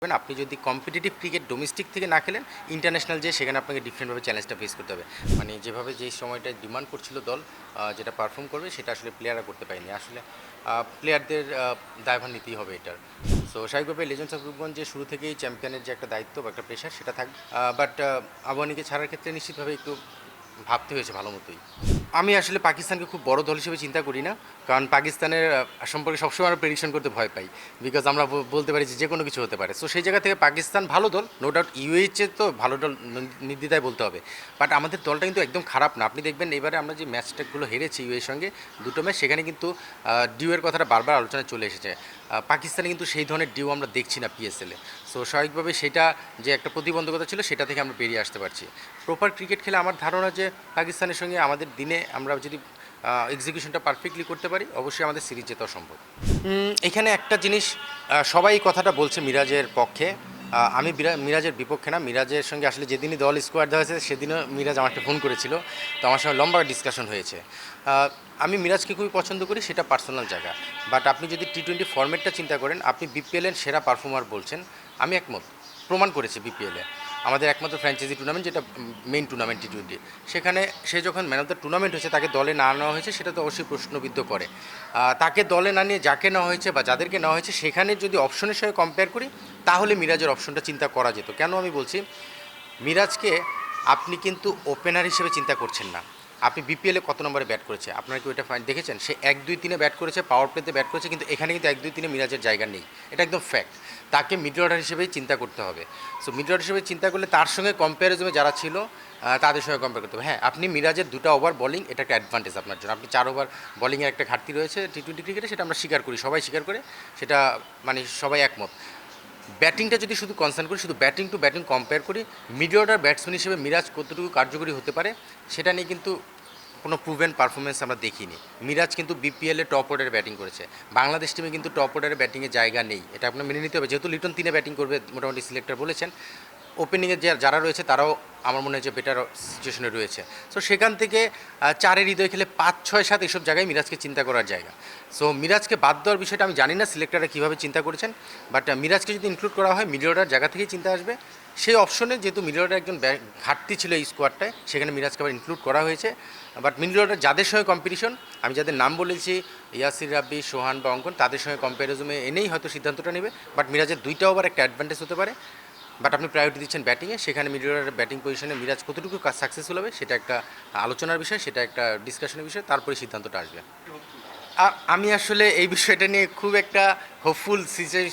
আপনি যদি competitive cricket domestic থেকে না খেলেন, ইন্টারন্যাশনাল যেয়ে সেখানে আপনাকে ডিফারেন্টভাবে চ্যালেঞ্জটা ফেস করতে হবে। মানে যেভাবে যেই সময়টা ডিমান্ড করছিল দল যেটা পারফর্ম করবে সেটা আসলে প্লেয়াররা করতে পারেনি। আসলে প্লেয়ারদের দায়ভার নিতেই হবে এটার। সো স্বাভাবিকভাবে লেজেন্ডস অফ রূপগঞ্জ যে শুরু থেকেই চ্যাম্পিয়নের যে একটা দায়িত্ব বা একটা প্রেশার সেটা থাকবে। বাট আবাহনীকে ছাড়ার ক্ষেত্রে নিশ্চিতভাবে একটু ভাবতে হয়েছে ভালো মতোই। আমি আসলে পাকিস্তানকে খুব বড় দল হিসেবে চিন্তা করি না, কারণ পাকিস্তানের সম্পর্কে সবসময় আমরা প্রেডিকশন করতে ভয় পাই, বিকজ আমরা বলতে পারি যে কোনো কিছু হতে পারে। সো সেই জায়গা থেকে পাকিস্তান ভালো দল, নো ডাউট ইউএইচ এর তো ভালো দল নির্দ্বিধায় বলতে হবে। বাট আমাদের দলটা কিন্তু একদম খারাপ না। আপনি দেখবেন এবারে আমরা যে ম্যাচটাগুলো হেরেছি ইউএর সঙ্গে দুটো ম্যাচ, সেখানে কিন্তু ডিউয়ের কথাটা বারবার আলোচনায় চলে এসেছে। পাকিস্তানে কিন্তু সেই ধরনের ডিউ আমরা দেখছি না পিএসএলে। সো স্বাভাবিকভাবে সেটা যে একটা প্রতিবন্ধকতা ছিল সেটা থেকে আমরা বেরিয়ে আসতে পারছি। প্রপার ক্রিকেট খেলে আমার ধারণা যে পাকিস্তানের সঙ্গে আমাদের দিনে আমরা যদি এক্সিকিউশনটা পারফেক্টলি করতে পারি, অবশ্যই আমাদের সিরিজ জেতাও সম্ভব। এখানে একটা জিনিস সবাই এই কথাটা বলছে মিরাজের পক্ষে, আমি মিরাজের বিপক্ষে না। মিরাজের সঙ্গে আসলে যেদিনই দল স্কোয়াড দেওয়া হয়েছে সেদিনও মিরাজ আমাকে ফোন করেছিল, তো আমার সঙ্গে লম্বা ডিসকাশন হয়েছে। আমি মিরাজকে খুবই পছন্দ করি, সেটা পার্সোনাল জায়গা। বাট আপনি যদি টি-20 ফরম্যাটটা চিন্তা করেন, আপনি বিপিএলের সেরা পারফর্মার বলছেন, আমি একমত। প্রমাণ করেছে বিপিএলে আমাদের একমাত্র ফ্র্যাঞ্চাইজি টুর্নামেন্ট যেটা মেইন টুর্নামেন্ট টি-20, সেখানে সে যখন ম্যান অফ দ্য টুর্নামেন্ট হয়েছে তাকে দলে না নেওয়া হয়েছে, সেটা তো অবশ্যই প্রশ্নবিদ্ধ করে। তাকে দলে না নিয়ে যাকে নেওয়া হয়েছে বা যাদেরকে নেওয়া হয়েছে সেখানে যদি অপশনের সঙ্গে কম্পেয়ার করি, তাহলে মিরাজের অপশনটা চিন্তা করা যেত। কেন আমি বলছি, মিরাজকে আপনি কিন্তু ওপেনার হিসেবে চিন্তা করছেন না। আপনি বিপিএলে কত নম্বরে ব্যাট করেছে আপনারা কি ওইটা দেখেছেন? সে 1-2-3 ব্যাট করেছে, পাওয়ার প্লেতে ব্যাট করেছে, কিন্তু এখানে কিন্তু 1-2-3 মিরাজের জায়গা নেই, এটা একদম ফ্যাক্ট। তাকে মিডল অর্ডার হিসেবেই চিন্তা করতে হবে। সো মিডল অর্ডার হিসেবে চিন্তা করলে তার সঙ্গে কম্প্যারিজনে যারা ছিল তাদের সঙ্গে কম্পেয়ার করতে হবে। হ্যাঁ, আপনি মিরাজের 2টা ওভার বলিং, এটা একটা অ্যাডভান্টেজ আপনার জন্য। আপনি 4 ওভার বলিংয়ের একটা ঘাটতি রয়েছে টি-20 ক্রিকেটে, সেটা আমরা স্বীকার করি, সবাই স্বীকার করে, সেটা মানে সবাই একমত। ব্যাটিংটা যদি শুধু কনসার্ন করি, শুধু ব্যাটিং টু ব্যাটিং কম্পেয়ার করি, মিডল অর্ডার ব্যাটসম্যান হিসেবে মিরাজ কতটুকু কার্যকরী হতে পারে সেটা নিয়ে কিন্তু কোনো প্রুভেন পারফরমেন্স আমরা দেখিনি। মিরাজ কিন্তু বিপিএলে টপ অর্ডারে ব্যাটিং করেছে, বাংলাদেশ টিমে কিন্তু টপ অর্ডারে ব্যাটিংয়ের জায়গা নেই, এটা আপনার মেনে নিতে হবে। যেহেতু লিটন 3-এ ব্যাটিং করবে মোটামুটি সিলেক্টর বলেছেন, ওপেনিংয়ে যারা রয়েছে তারাও আমার মনে হয় যে বেটার সিচুয়েশনে রয়েছে। সো সেখান থেকে 4-এর হৃদয় খেলে 5-6-7 এসব জায়গায় মিরাজকে চিন্তা করার জায়গা। সো মিরাজকে বাদ দেওয়ার বিষয়টা আমি জানি না সিলেক্টররা কীভাবে চিন্তা করেছেন, বাট মিরাজকে যদি ইনক্লুড করা হয় মিডল অর্ডার জায়গা থেকেই চিন্তা আসবে। সেই অপশনে যেহেতু মিডল অর্ডার একজন ঘাটতি ছিল এই স্কোয়াডটায়, সেখানে মিরাজকে আবার ইনক্লুড করা হয়েছে। বাট মিডল অর্ডার যাদের সঙ্গে কম্পিটিশন, আমি যাদের নাম বলেছি, ইয়াসির রাব্বি, সোহান বা অঙ্কন, তাদের সঙ্গে কম্প্যারিজনে এনেই হয়তো সিদ্ধান্তটা নেবে। বাট মিরাজের 2টা ওভার একটা অ্যাডভান্টেজ হতে পারে। বাট আপনি প্রায়োরিটি দিচ্ছেন ব্যাটিংয়ে, সেখানে মিডল অর্ডারের ব্যাটিং পজিশনে মিরাজ কতটুকু সাকসেসফুল হবে সেটা একটা আলোচনার বিষয়, সেটা একটা ডিসকাশনের বিষয়, তারপরে সিদ্ধান্তটা আসবে। আমি আসলে এই বিষয়টা নিয়ে খুব একটা হোপফুল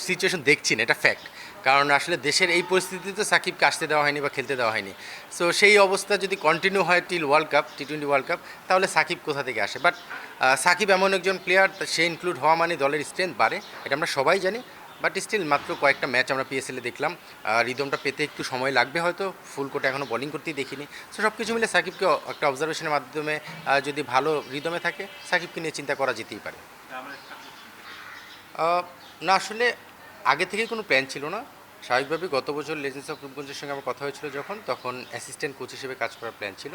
সিচুয়েশন দেখছি না, এটা ফ্যাক্ট। কারণ আসলে দেশের এই পরিস্থিতিতে সাকিবকে আসতে দেওয়া হয়নি বা খেলতে দেওয়া হয়নি। সো সেই অবস্থা যদি কন্টিনিউ হয় টিল ওয়ার্ল্ড কাপ, টি-20 ওয়ার্ল্ড কাপ, তাহলে সাকিব কোথা থেকে আসে? বাট সাকিব এমন একজন প্লেয়ার, সে ইনক্লুড হওয়া মানে দলের স্ট্রেংথ বাড়ে, এটা আমরা সবাই জানি। বাট স্টিল মাত্র কয়েকটা ম্যাচ আমরা পিএসএলে দেখলাম, রিদমটা পেতে একটু সময় লাগবে হয়তো, ফুল কোর্টে এখনও বোলিং করতেই দেখিনি। সো সব কিছু মিলে সাকিবকে একটা অবজারভেশনের মাধ্যমে যদি ভালো রিদমে থাকে, সাকিবকে নিয়ে চিন্তা করা যেতেই পারে। না, আসলে আগে থেকেই কোনো প্ল্যান ছিল না। স্বাভাবিকভাবেই গত বছর লেজেন্ডস অফ রূপগঞ্জের সঙ্গে আমার কথা হয়েছিল যখন, তখন অ্যাসিস্ট্যান্ট কোচ হিসেবে কাজ করার প্ল্যান ছিল।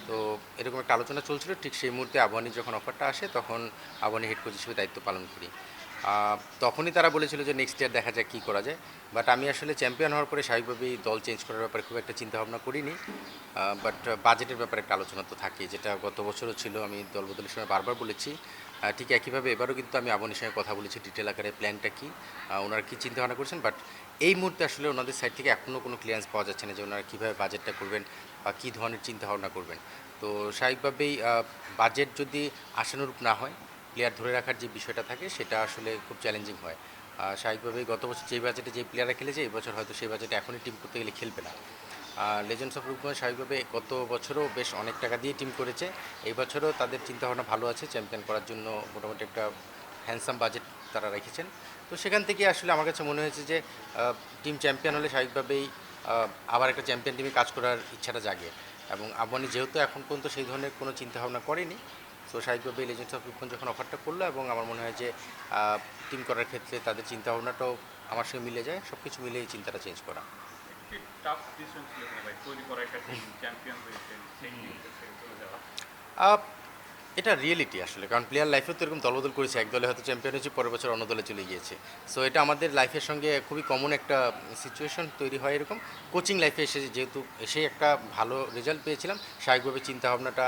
তো এরকম একটা আলোচনা চলছিল, ঠিক সেই মুহূর্তে আবাহনীর যখন অফারটা আসে তখন আবাহনী হেড কোচ হিসেবে দায়িত্ব পালন করি। তখনই তারা বলেছিল যে নেক্সট ইয়ার দেখা যাক কী করা যায়। বাট আমি আসলে চ্যাম্পিয়ন হওয়ার পরে স্বাভাবিকভাবেই দল চেঞ্জ করার ব্যাপারে খুব একটা চিন্তাভাবনা করিনি। বাট বাজেটের ব্যাপারে একটা আলোচনা তো থাকেই, যেটা গত বছরও ছিল, আমি দল বদলের সময় বারবার বলেছি। ঠিক একইভাবে এবারও কিন্তু আমি আবাহনীর সঙ্গে কথা বলেছি ডিটেল আকারে প্ল্যানটা কী, ওনারা কী চিন্তাভাবনা করছেন। বাট এই মুহূর্তে আসলে ওনাদের সাইড থেকে এখনও কোনো ক্লিয়ারেন্স পাওয়া যাচ্ছে না যে ওনারা কীভাবে বাজেটটা করবেন বা কী ধরনের চিন্তাভাবনা করবেন। তো স্বাভাবিকভাবেই বাজেট যদি আশানুরূপ না হয়, প্লেয়ার ধরে রাখার যে বিষয়টা থাকে সেটা আসলে খুব চ্যালেঞ্জিং হয়। স্বাভাবিকভাবেই গত বছর যেই বাজেটে যেই প্লেয়াররা খেলেছে, এই বছর হয়তো সেই বাজেটে এখনই টিম করতে গেলে খেলবে না। লেজেন্ডস অফ রূপগঞ্জ স্বাভাবিকভাবে গত বছরও বেশ অনেক টাকা দিয়ে টিম করেছে, এই বছরও তাদের চিন্তাভাবনা ভালো আছে, চ্যাম্পিয়ন করার জন্য মোটামুটি একটা হ্যান্ডসাম বাজেট তারা রেখেছেন। তো সেখান থেকে আসলে আমার কাছে মনে হয়েছে যে টিম চ্যাম্পিয়ন হলে স্বাভাবিকভাবেই আবার একটা চ্যাম্পিয়ন টিমে কাজ করার ইচ্ছাটা জাগে। এবং আবাহনী যেহেতু এখন পর্যন্ত সেই ধরনের কোনো চিন্তাভাবনা করেনি, সো স্বাভাবিকভাবেই লেজেন্ডস অফ রূপগঞ্জ যখন অফারটা করলো, এবং আমার মনে হয় যে টিম করার ক্ষেত্রে তাদের চিন্তাভাবনাটাও আমার সঙ্গে মিলে যায়, সব কিছু মিলে এই চিন্তাটা চেঞ্জ করা। এটা রিয়েলিটি আসলে, কারণ প্লেয়ার লাইফেও তো এরকম দলবদল করেছে, এক দলে হয়তো চ্যাম্পিয়ন হয়েছে, পরের বছর অন্য দলে চলে গিয়েছে। সো এটা আমাদের লাইফের সঙ্গে খুবই কমন একটা সিচুয়েশন তৈরি হয় এরকম। কোচিং লাইফে এসে যেহেতু এসে একটা ভালো রেজাল্ট পেয়েছিলাম, স্বাভাবিকভাবে চিন্তাভাবনাটা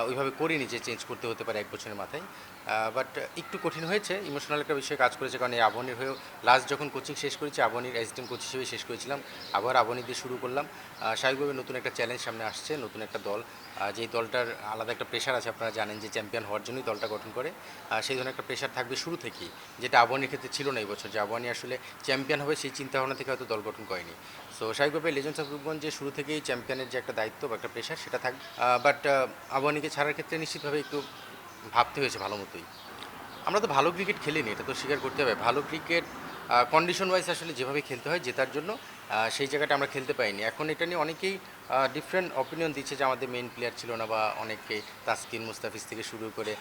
ওইভাবে করিনি যে চেঞ্জ করতে হতে পারে এক বছরের মাথায়। বাট একটু কঠিন হয়েছে, ইমোশনাল একটা বিষয় কাজ করেছে, কারণ এই আবহানীর হয়েও লাস্ট যখন কোচিং শেষ করেছি আবহানীর অ্যাসিস্ট্যান্ট কোচ হিসেবে শেষ করেছিলাম, আবার আবহানী দিয়ে শুরু করলাম। স্বাভাবিকভাবে নতুন একটা চ্যালেঞ্জ সামনে আসছে, নতুন একটা দল, যেই দলটার আলাদা একটা প্রেশার আছে, আপনারা জানেন যে চ্যাম্পিয়ন হওয়ার জন্যই দলটা গঠন করে। সেই ধরনের একটা প্রেশার থাকবে শুরু থেকেই, যেটা আবহানীর ক্ষেত্রে ছিল না এই বছর, যে আবহানী আসলে চ্যাম্পিয়ন হবে সেই চিন্তাভাবনা থেকে হয়তো দল গঠন করেনি। সো স্বাভাবিকভাবে লেজেন্ডস অফ রূপগঞ্জ যে শুরু থেকেই চ্যাম্পিয়নের যে একটা দায়িত্ব বা একটা প্রেশার সেটা থাকবে। বাট আবহানীকে ছাড়ার ক্ষেত্রে নিশ্চিতভাবে একটু ভাবতে হয়েছে ভালো মতোই। আমরা তো ভালো ক্রিকেট খেলিনি, এটা তো স্বীকার করতে হবে। ভালো ক্রিকেট কন্ডিশন ওয়াইজ আসলে যেভাবে খেলতে হয় জেতার জন্য, সেই জায়গাটা আমরা খেলতে পাইনি। এখন এটা নিয়ে অনেকেই ডিফারেন্ট অপিনিয়ন দিচ্ছে যে আমাদের মেইন প্লেয়ার ছিল না, বা অনেকে তাসকিন মুস্তাফিজ থেকে শুরু করে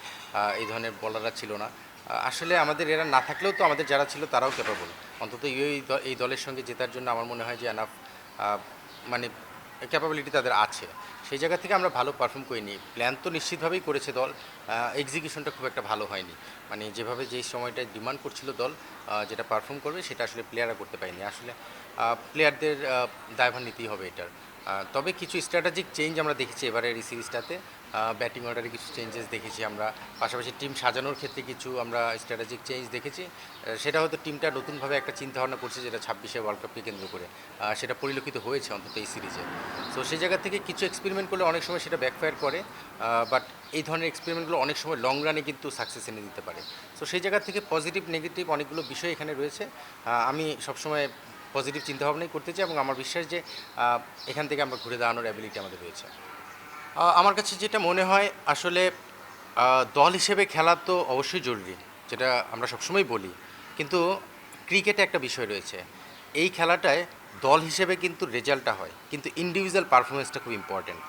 এই ধরনের বলাররা ছিল না। আসলে আমাদের এরা না থাকলেও তো আমাদের যারা ছিল তারাও ক্যাপাবল, অন্তত এই দলের সঙ্গে জেতার জন্য আমার মনে হয় যে এনাফ মানে ক্যাপাবিলিটি তাদের আছে। সেই জায়গা থেকে আমরা ভালো পারফর্ম করিনি। প্ল্যান তো নিশ্চিতভাবেই করেছে দল, এক্সিকিউশনটা খুব একটা ভালো হয়নি। মানে যেভাবে যেই সময়টায় ডিমান্ড করছিল দল যেটা পারফর্ম করবে সেটা আসলে প্লেয়াররা করতে পারেনি। আসলে প্লেয়ারদের দায়ভার নিতেই হবে এটার। তবে কিছু স্ট্র্যাটেজিক চেঞ্জ আমরা দেখেছি এবারের এই সিরিজটাতে। ব্যাটিং অর্ডারে কিছু চেঞ্জেস দেখেছি আমরা, পাশাপাশি টিম সাজানোর ক্ষেত্রে কিছু আমরা স্ট্র্যাটেজিক চেঞ্জ দেখেছি। সেটা হয়তো টিমটা নতুনভাবে একটা চিন্তাভাবনা করছে, যেটা 26-এ ওয়ার্ল্ড কাপকে কেন্দ্র করে সেটা পরিলক্ষিত হয়েছে অন্তত এই সিরিজে। সো সেই জায়গা থেকে কিছু এক্সপেরিমেন্ট করলে অনেক সময় সেটা ব্যাকফায়ার করে, বাট এই ধরনের এক্সপেরিমেন্টগুলো অনেক সময় লং রানে কিন্তু সাকসেস এনে দিতে পারে। সো সেই জায়গা থেকে পজিটিভ নেগেটিভ অনেকগুলো বিষয় এখানে রয়েছে। আমি সবসময় পজিটিভ চিন্তাভাবনাই করতে চাই, এবং আমার বিশ্বাস যে এখান থেকে আমরা ঘুরে দাঁড়ানোর অ্যাবিলিটি আমাদের রয়েছে। আমার কাছে যেটা মনে হয় আসলে দল হিসেবে খেলা তো অবশ্যই জরুরি, যেটা আমরা সবসময় বলি। কিন্তু ক্রিকেটে একটা বিষয় রয়েছে, এই খেলাটায় দল হিসেবে কিন্তু রেজাল্টটা হয়, কিন্তু ইন্ডিভিজুয়াল পারফরমেন্সটা খুব ইম্পর্ট্যান্ট।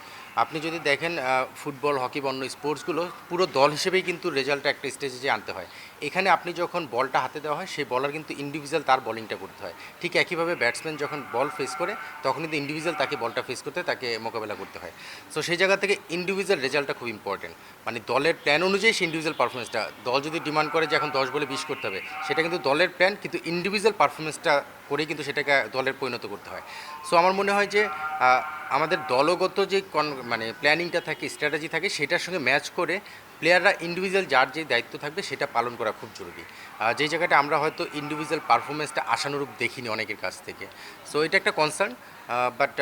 আপনি যদি দেখেন ফুটবল, হকি বা অন্য স্পোর্টসগুলো পুরো দল হিসেবেই কিন্তু রেজাল্টটা একটা স্টেজে যে আনতে হয়। এখানে আপনি যখন বলটা হাতে দেওয়া হয় সেই বলার কিন্তু ইন্ডিভিজুয়াল তার বলিংটা করতে হয়। ঠিক একইভাবে ব্যাটসম্যান যখন বল ফেস করে তখন কিন্তু ইন্ডিভিজুয়াল তাকে বলটা ফেস করতে হয়, তাকে মোকাবেলা করতে হয়। সো সেই জায়গা থেকে ইন্ডিভিজুয়াল রেজাল্টটা খুব ইম্পর্টেন্ট। মানে দলের প্ল্যান অনুযায়ী সেই ইন্ডিভিজুয়াল পারফরমেন্সটা, দল যদি ডিমান্ড করে যে এখন 10 বলে 20 করতে হবে, সেটা কিন্তু দলের প্ল্যান, কিন্তু ইন্ডিভিজুয়াল পারফরমেন্সটা করেই কিন্তু সেটাকে দলের পরিণত করতে হয়। সো আমার মনে হয় যে আমাদের দলগত যে মানে প্ল্যানিংটা থাকে, স্ট্র্যাটেজি থাকে, সেটার সঙ্গে ম্যাচ করে প্লেয়াররা ইন্ডিভিজুয়াল যার যে দায়িত্ব থাকবে সেটা পালন করা খুব জরুরি। যেই জায়গাটা আমরা হয়তো ইন্ডিভিজুয়াল পারফরমেন্সটা আশানুরূপ দেখিনি অনেকের কাছ থেকে। সো এটা একটা কনসার্ন, বাট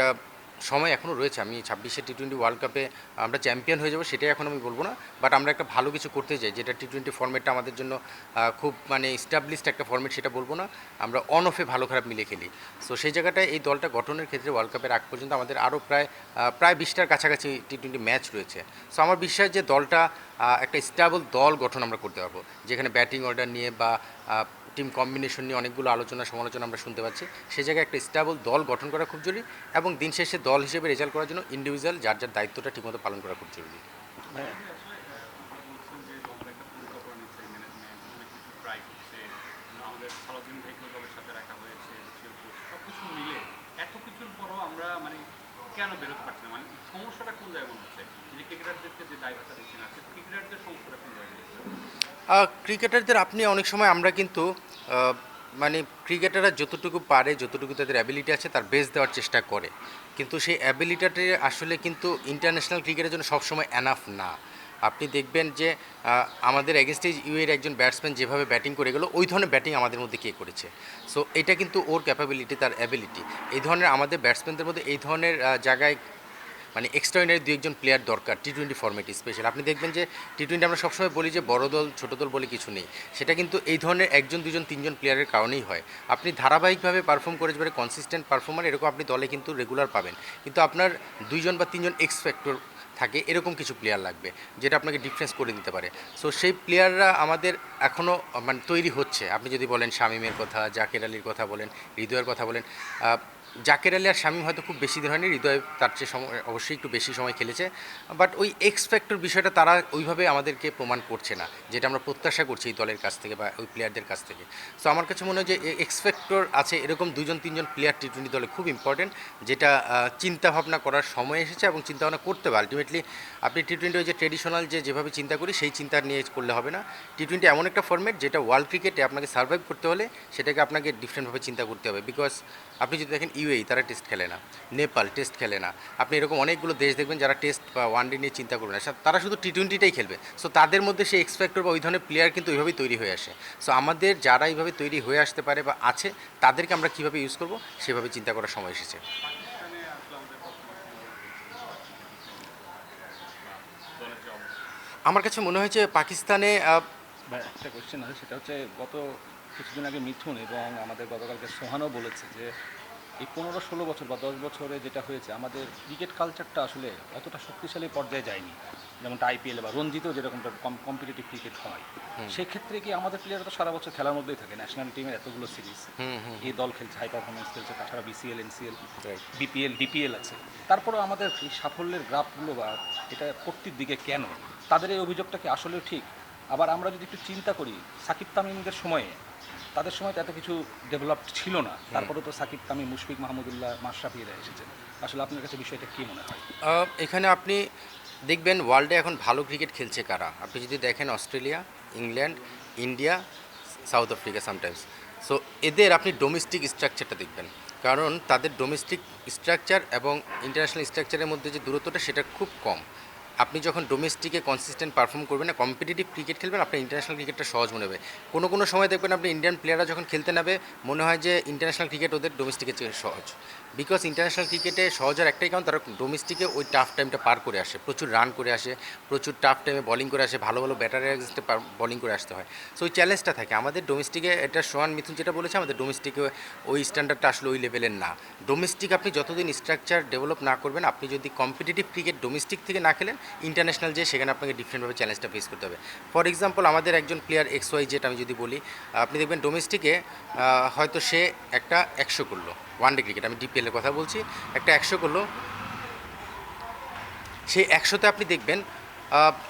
সময় এখনও রয়েছে। আমি 26-এ টি-20 ওয়ার্ল্ড কাপে আমরা চ্যাম্পিয়ন হয়ে যাবো সেটাই এখন আমি বলবো না, বাট আমরা একটা ভালো কিছু করতে চাই, যেটা টি-20 ফর্মেটটা আমাদের জন্য খুব মানে এস্টাবলিশড একটা ফর্মেট, সেটা বলবো না। আমরা অন অফে ভালো খারাপ মিলে খেলি। সো সেই জায়গাটায় এই দলটা গঠনের ক্ষেত্রে ওয়ার্ল্ড কাপের আগ পর্যন্ত আমাদের আরও প্রায় 20টার কাছাকাছি টি-20 ম্যাচ রয়েছে। সো আমার বিশ্বাস যে দলটা একটা স্টেবল দল গঠন আমরা করতে পারবো, যেখানে ব্যাটিং অর্ডার নিয়ে বা টিম কম্বিনেশন নিয়ে অনেকগুলো আলোচনা সমালোচনা আমরা শুনতে পাচ্ছি। সেই জায়গায় একটা স্টেবল দল গঠন করা খুব জরুরি, এবং দিন শেষে দল হিসেবে রেজাল্ট করার জন্য ইন্ডিভিজুয়াল যার যার দায়িত্বটা ঠিকমতো পালন করা খুব জরুরি। কেন বেরোতে পারছে না, মানে সমস্যাটা কোন জায়গায় মনে হচ্ছে যে ক্রিকেটারদেরকে যে দায়ভারটা দিচ্ছেন আজকে ক্রিকেটারদের সমস্যাটা কোন জায়গায়? ক্রিকেটারদের আপনি অনেক সময় আমরা কিন্তু মানে ক্রিকেটাররা যতটুকু পারে, যতটুকু তাদের অ্যাবিলিটি আছে তার বেস্ট দেওয়ার চেষ্টা করে, কিন্তু সেই অ্যাবিলিটিটা আসলে কিন্তু ইন্টারন্যাশনাল ক্রিকেটের জন্য সবসময় এনাফ না। আপনি দেখবেন যে আমাদের এগেনস্টে ইউএর একজন ব্যাটসম্যান যেভাবে ব্যাটিং করে গেলো, ওই ধরনের ব্যাটিং আমাদের মধ্যে কে করেছে? সো এটা কিন্তু ওর ক্যাপাবিলিটি, তার অ্যাবিলিটি। এই ধরনের আমাদের ব্যাটসম্যানদের মধ্যে এই ধরনের জায়গায় মানে এক্সট্রাঅর্ডিনারি দু একজন প্লেয়ার দরকার টি-20 ফর্মেটে স্পেশাল। আপনি দেখবেন যে টি-20 আমরা সবসময় বলি যে বড় দল ছোট দল বলে কিছু নেই, সেটা কিন্তু এই ধরনের একজন দুজন তিনজন প্লেয়ারের কারণেই হয়। আপনি ধারাবাহিকভাবে পারফর্ম করে যাবে, কনসিস্টেন্ট পারফর্মার এরকম আপনি দলে কিন্তু রেগুলার পাবেন, কিন্তু আপনার দুইজন বা তিনজন এক্স ফ্যাক্টর থাকে, এরকম কিছু প্লেয়ার লাগবে যেটা আপনাকে ডিফারেন্স করে দিতে পারে। সো সেই প্লেয়াররা আমাদের এখনও মানে তৈরি হচ্ছে। আপনি যদি বলেন শামিমের কথা, জাকের আলীর কথা বলেন, হৃদয়ের কথা বলেন, জাকের আলী আর শামীম হয়তো খুব বেশি দিন হয়নি, হৃদয় তার চেয়ে সময় অবশ্যই একটু বেশি সময় খেলেছে, বাট ওই এক্স ফ্যাক্টর বিষয়টা তারা ওইভাবে আমাদেরকে প্রমাণ করছে না, যেটা আমরা প্রত্যাশা করছি এই দলের কাছ থেকে বা ওই প্লেয়ারদের কাছ থেকে। সো আমার কাছে মনে হয় যে এক্স ফ্যাক্টর আছে এরকম দুজন তিনজন প্লেয়ার টি-20 দলে খুব ইম্পর্টেন্ট, যেটা চিন্তাভাবনা করার সময় এসেছে এবং চিন্তাভাবনা করতে হবে। আলটিমেটলি আলটিমেটলি আপনি টি-20 ওই যে ট্রেডিশনাল যেভাবে চিন্তা করি সেই চিন্তা নিয়ে করলে হবে না। টি-20 এমন একটা ফরম্যাট যেটা ওয়ার্ল্ড ক্রিকেটে আপনাকে সার্ভাইভ করতে হলে সেটাকে আপনাকে ডিফারেন্টভাবে চিন্তা করতে হবে। বিকজ আপনি যদি দেখেন ইউএই তারা টেস্ট খেলে না, নেপাল টেস্ট খেলে না, আপনি এরকম অনেকগুলো দেশ দেখবেন যারা টেস্ট বা ওয়ানডে নিয়ে চিন্তা করবে না, তারা শুধু টি-20টাই খেলবে। সো তাদের মধ্যে সেই এক্সপেক্টর বা ওই ধরনের প্লেয়ার কিন্তু ওইভাবেই তৈরি হয়ে আসে। সো আমাদের যারা এইভাবে তৈরি হয়ে আসতে পারে বা আছে তাদেরকে আমরা কীভাবে ইউজ করবো সেভাবে চিন্তা করার সময় এসেছে। পাকিস্তানে আসলে আমাদের বর্তমান দলের যে অবস্থা। আমার কাছে মনে হয় যে পাকিস্তানে বা একটা কোয়েশ্চেন আছে, সেটা হচ্ছে গত কিছুদিন আগে মিথুন এবং আমাদের গতকালকে সোহানও বলেছে যে এই 15-16 বছর বা 10 বছরে যেটা হয়েছে আমাদের ক্রিকেট কালচারটা আসলে অতটা শক্তিশালী পর্যায়ে যায়নি, যেমনটা আইপিএল বা রঞ্জিতেও যেরকমটা কম্পিটিটিভ ক্রিকেট হয়। সেক্ষেত্রে কি আমাদের প্লেয়াররা তো সারা বছর খেলার মধ্যেই থাকে, ন্যাশনাল টিমের এতগুলো সিরিজ এই দল খেলছে, হাই পারফরমেন্স খেলছে, তাছাড়া বিসিএল, এনসিএল, বিপিএল, ডিপিএল আছে, তারপরেও আমাদের এই সাফল্যের গ্রাফগুলো বা এটা পড়তির দিকে কেন? তাদের এই অভিযোগটা কি আসলেও ঠিক? আবার আমরা যদি একটু চিন্তা করি, সাকিব তামিমদের সময়ে, তাদের সময় তো এত কিছু ডেভেলপড ছিল না, তারপরে তো সাকিব তামিম, মুশফিক মাহমুদুল্লাহ, মাশরাফি এরা এসেছেন। আসলে আপনার কাছে বিষয়টা কী মনে হয়? এখানে আপনি দেখবেন ওয়ার্ল্ডে এখন ভালো ক্রিকেট খেলছে কারা। আপনি যদি দেখেন Australia, England, India, south Africa sometimes. So এদের আপনি ডোমেস্টিক স্ট্রাকচারটা দেখবেন, কারণ তাদের ডোমেস্টিক স্ট্রাকচার এবং ইন্টারন্যাশনাল স্ট্রাকচারের মধ্যে যে দূরত্বটা সেটা খুব কম। আপনি যখন ডোমেস্টিকে কনসিস্টেন্ট পারফর্ম করবেন না, কম্পিটিটিভ ক্রিকেট খেলবেন, আপনার ইন্টারন্যাশনাল ক্রিকেটটা সহজ মনে হবে। কোনো সময় দেখবেন আপনি ইন্ডিয়ান প্লেয়াররা যখন খেলতে নামে মনে হয় যে ইন্টারন্যাশনাল ক্রিকেট ওদের ডোমেস্টিকের চেয়ে সহজ। বিকজ ইন্টারন্যাশনাল ক্রিকেটে সহজ আর একটাই কারণ, তারা ডোমেস্টিকে ওই টাফ টাইমটা পার করে আসে, প্রচুর রান করে আসে, প্রচুর টাফ টাইমে বলিং করে আসে, ভালো ভালো ব্যাটারের এগেন্সটে বলিং করে আসতে হয়। সো ওই চ্যালেঞ্জটা থাকে আমাদের ডোমেস্টিকে। এটা সোহান মিথুন যেটা বলেছে, আমাদের ডোমেস্টিকে ওই স্ট্যান্ডার্ডটা আসলে ওই লেভেলের না। ডোমেস্টিক আপনি যতদিন স্ট্রাকচার ডেভেলপ না করবেন, আপনি যদি কম্পিটিটিভ ক্রিকেট ডোমেস্টিক থেকে না খেলেন, ইন্টারন্যাশনাল যে সেখানে আপনাকে ডিফারেন্টভাবে চ্যালেঞ্জটা ফেস করতে হবে। ফর এক্সাম্পল আমাদের একজন প্লেয়ার XY যেটা আমি যদি বলি, আপনি দেখবেন ডোমেস্টিকে হয়তো সে একটা 100 করলো, ওয়ানডে ক্রিকেট আমি ডিপিএলের কথা বলছি, একটা 100 করলো, সেই 100তে আপনি দেখবেন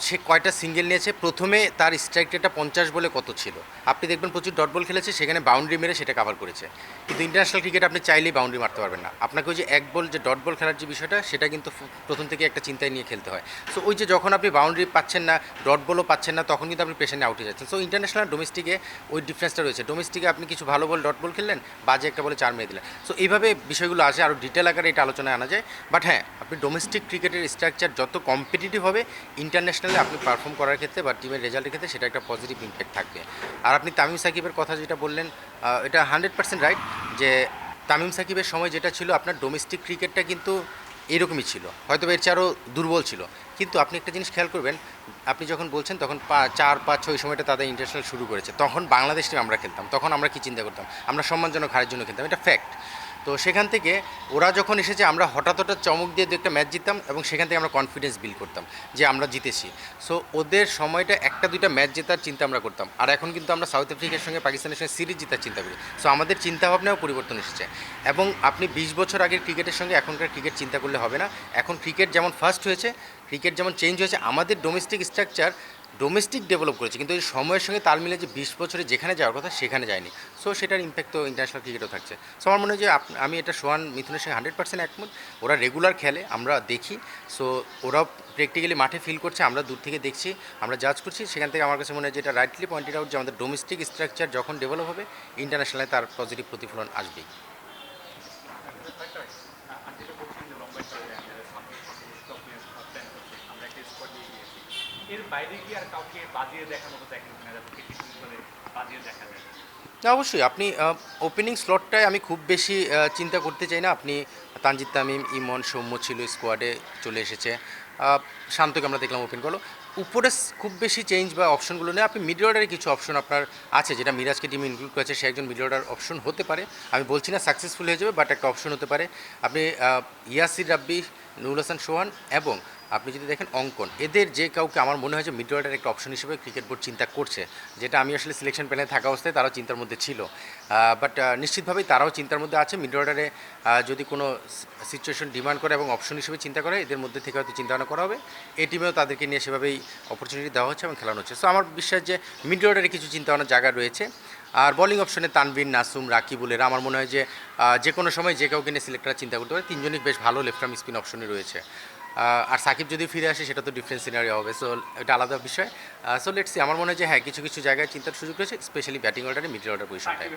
সে কয়টা সিঙ্গেল নিয়েছে। প্রথমে তার স্ট্রাইক রেটটা 50 বলে কত ছিল, আপনি দেখবেন প্রচুর ডট বল খেলেছে, সেখানে বাউন্ডারি মেরে সেটা কাভার করেছে। কিন্তু ইন্টারন্যাশনাল ক্রিকেট আপনি চাইলেই বাউন্ডারি মারতে পারবেন না, আপনাকে ওই যে এক বল যে ডট বল খেলার যে বিষয়টা সেটা কিন্তু প্রথম থেকে একটা চিন্তায় নিয়ে খেলতে হয়। সো ওই যে যখন আপনি বাউন্ডারি পাচ্ছেন না, ডট বলও পাচ্ছেন না, তখন কিন্তু আপনি প্রেশারে আউটে যাচ্ছেন। সো ইন্টারন্যাশনাল ডোমেস্টিকে ওই ডিফারেন্সটা রয়েছে। ডোমেস্টিকে আপনি কিছু ভালো বল ডট বল খেললেন, বাজে একটা বলে 4 মেরে দিলেন। সো এইভাবে বিষয়গুলো আসে, আরও ডিটেল আকারে এটা আলোচনায় আনা যায়। বাট হ্যাঁ, আপনি ডোমেস্টিক ক্রিকেটের স্ট্রাকচার যত কম্পিটিটিভ হবে, ইন্টারন্যাশনালে আপনি পারফর্ম করার ক্ষেত্রে বা টিমের রেজাল্টের ক্ষেত্রে সেটা একটা পজিটিভ ইম্প্যাক্ট থাকবে। আর আপনি তামিম সাকিবের কথা যেটা বললেন, এটা 100% রাইট যে তামিম সাকিবের সময় যেটা ছিল, আপনার ডোমেস্টিক ক্রিকেটটা কিন্তু এরকমই ছিল, হয়তো এর চেয়ে আরও দুর্বল ছিল। কিন্তু আপনি একটা জিনিস খেয়াল করবেন, আপনি যখন বলছেন তখন 4, 5, 6 সময়টা তাদের ইন্টারন্যাশনাল শুরু করেছে, তখন বাংলাদেশ টিম আমরা খেলতাম, তখন আমরা কি চিন্তা করতাম, আমরা সম্মানজনক হারের জন্য খেলতাম, এটা ফ্যাক্ট। তো সেখান থেকে ওরা যখন এসেছে, আমরা হঠাৎ চমক দিয়ে একটা ম্যাচ জিততাম এবং সেখান থেকে আমরা কনফিডেন্স বিল্ড করতাম যে আমরা জিতেছি। সো ওদের সময়টা 1-2টা ম্যাচ জেতার চিন্তা আমরা করতাম, আর এখন কিন্তু আমরা সাউথ আফ্রিকার সঙ্গে, পাকিস্তানের সঙ্গে সিরিজ জেতার চিন্তা করি। সো আমাদের চিন্তাভাবনাও পরিবর্তন এসেছে। এবং আপনি 20 বছর আগের ক্রিকেটের সঙ্গে এখনকার ক্রিকেট চিন্তা করলে হবে না। এখন ক্রিকেট যেমন ফাস্ট হয়েছে, ক্রিকেট যেমন চেঞ্জ হয়েছে, আমাদের ডোমেস্টিক স্ট্রাকচার ডোমেস্টিক ডেভেলপ করেছে, কিন্তু এই সময়ের সঙ্গে তাল মিলে যে 20 বছরে যেখানে যাওয়ার কথা সেখানে যায়নি। সো সেটার ইম্প্যাক্ট তো ইন্টারন্যাশনাল ক্রিকেটও থাকছে। সো আমার মনে হয় যে আমি এটা সোহান মিথুনের সঙ্গে 100% একমত। ওরা রেগুলার খেলে, আমরা দেখি। সো ওরাও প্র্যাকটিক্যালি মাঠে ফিল করছে, আমরা দূর থেকে দেখছি, আমরা জাজ করছি। সেখান থেকে আমার কাছে মনে হয় যে এটা রাইটলি পয়েন্টেড আউট যে আমাদের ডোমেস্টিক স্ট্রাকচার যখন ডেভেলপ হবে, ইন্টারন্যাশনালে তার পজিটিভ প্রতিফলন আসবেই। আর যেটা বলছেন যে লম্বা একটা আমরা একটা স্কোয়াড নিয়ে গিয়েছি, এর বাইরে গিয়ে আর কাউকে বাজিয়ে দেখার মতো দেখেন কিনা, যাদেরকে টি-20 করে বাজিয়ে দেখা যায়? না, অবশ্যই আপনি ওপেনিং স্লটটায় আমি খুব বেশি চিন্তা করতে চাই না। আপনি তানজিদ তামিম, ইমন, সৌম্য ছিল স্কোয়াডে চলে এসেছে, শান্তকে আমরা দেখলাম ওপেন করলো। উপরে খুব বেশি চেঞ্জ বা অপশনগুলো নেই। আপনি মিডল অর্ডারে কিছু অপশন আপনার আছে, যেটা মিরাজকে টিমে ইনক্লুড করেছে, সে একজন মিডল অর্ডার অপশন হতে পারে। আমি বলছি না সাকসেসফুল হয়ে যাবে, বাট একটা অপশন হতে পারে। আপনি ইয়াসির রাব্বি, নুরুল হাসান সোহান এবং আপনি যদি দেখেন অঙ্কন, এদের যে কাউকে আমার মনে হয় যে মিডল অর্ডার একটা অপশন হিসেবে ক্রিকেট বোর্ড চিন্তা করছে, যেটা আমি আসলে সিলেকশন প্যানেলে থাকা অবস্থায় তারাও চিন্তার মধ্যে ছিল। বাট নিশ্চিতভাবেই তারাও চিন্তার মধ্যে আছে। মিডল অর্ডারে যদি কোনো সিচুয়েশন ডিমান্ড করে এবং অপশন হিসেবে চিন্তা করে, এদের মধ্যে থেকে হয়তো চিন্তাভাবনা করা হবে। এই টিমেও তাদেরকে নিয়ে সেভাবেই অপরচুনিটি দেওয়া হচ্ছে এবং খেলানো হচ্ছে। সো আমার বিশ্বাস যে মিডল অর্ডারে কিছু চিন্তাভাবনার জায়গা রয়েছে। আর বোলিং অপশনে তানভীর, নাসুম, রাকিবুল এরা আমার মনে হয় যে যে কোনো সময় যে কাউকে নিয়ে সিলেক্ট করার চিন্তা করতে পারে। তিনজনই বেশ ভালো লেফট আর্ম স্পিন অপশনে রয়েছে। আর সাকিব যদি ফিরে আসে সেটা তো ডিফারেন্ট সিনারিও হবে, সো এটা আলাদা বিষয়। সো লেটস সি, আমার মনে হয় যে হ্যাঁ কিছু কিছু জায়গায় চিন্তার সুযোগ রয়েছে, স্পেশালি ব্যাটিং অর্ডারে, মিডল অর্ডার পজিশনটায়।